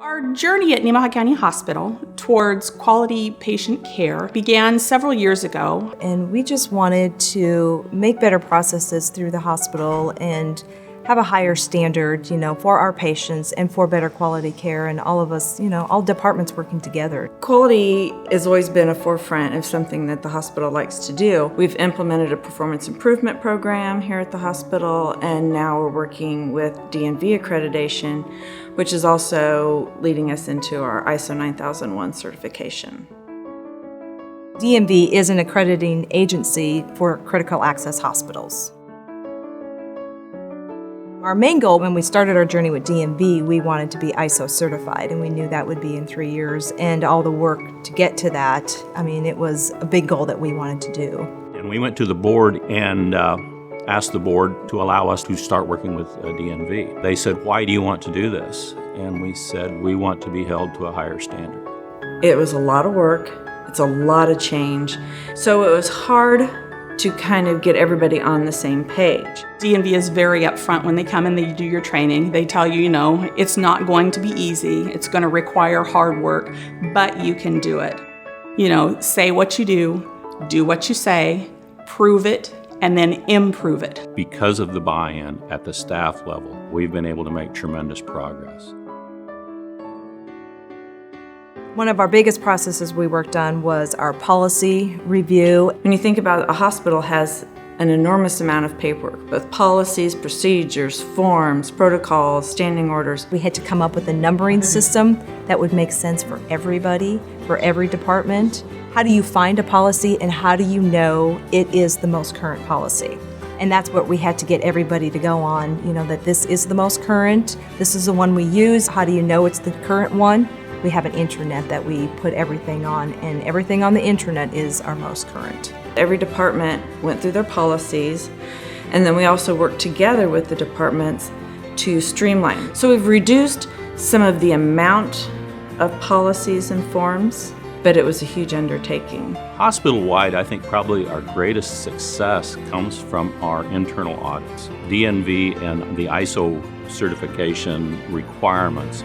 Our journey at Nemaha County Hospital towards quality patient care began several years ago. And we just wanted to make better processes through the hospital and have a higher standard, for our patients and for better quality care, and all of us, all departments working together. Quality has always been a forefront of something that the hospital likes to do. We've implemented a performance improvement program here at the hospital, and now we're working with DNV accreditation, which is also leading us into our ISO 9001 certification. DNV is an accrediting agency for critical access hospitals. Our main goal when we started our journey with DNV, we wanted to be ISO certified, and we knew that would be in 3 years. And all the work to get to that, it was a big goal that we wanted to do. And we went to the board and asked the board to allow us to start working with DNV. They said, "Why do you want to do this?" And we said, "We want to be held to a higher standard." It was a lot of work. It's a lot of change. So it was hard to kind of get everybody on the same page. DNV is very upfront when they come and they do your training. They tell you, it's not going to be easy. It's going to require hard work, but you can do it. Say what you do what you say, prove it, and then improve it. Because of the buy-in at the staff level, we've been able to make tremendous progress. One of our biggest processes we worked on was our policy review. When you think about it, a hospital has an enormous amount of paperwork, both policies, procedures, forms, protocols, standing orders. We had to come up with a numbering system that would make sense for everybody, for every department. How do you find a policy, and how do you know it is the most current policy? And that's what we had to get everybody to go on, that this is the most current, this is the one we use. How do you know it's the current one? We have an intranet that we put everything on, and everything on the intranet is our most current. Every department went through their policies, and then we also worked together with the departments to streamline. So we've reduced some of the amount of policies and forms, but it was a huge undertaking. Hospital-wide, I think probably our greatest success comes from our internal audits. DNV and the ISO certification requirements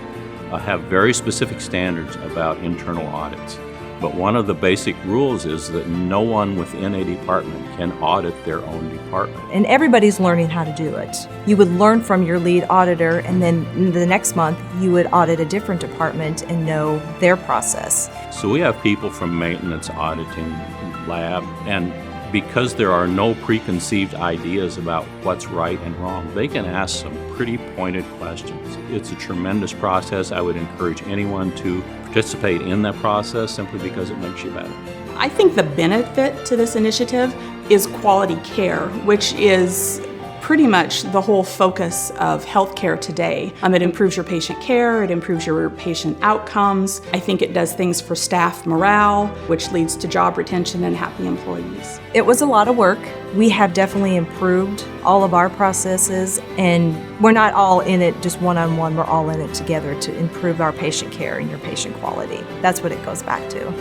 have very specific standards about internal audits. But one of the basic rules is that no one within a department can audit their own department. And everybody's learning how to do it. You would learn from your lead auditor, and then the next month you would audit a different department and know their process. So we have people from maintenance, auditing, lab, and because there are no preconceived ideas about what's right and wrong, they can ask some pretty pointed questions. It's a tremendous process. I would encourage anyone to participate in that process simply because it makes you better. I think the benefit to this initiative is quality care, which is pretty much the whole focus of healthcare today. It improves your patient care, it improves your patient outcomes. I think it does things for staff morale, which leads to job retention and happy employees. It was a lot of work. We have definitely improved all of our processes, and we're not all in it just one-on-one, we're all in it together to improve our patient care and your patient quality. That's what it goes back to.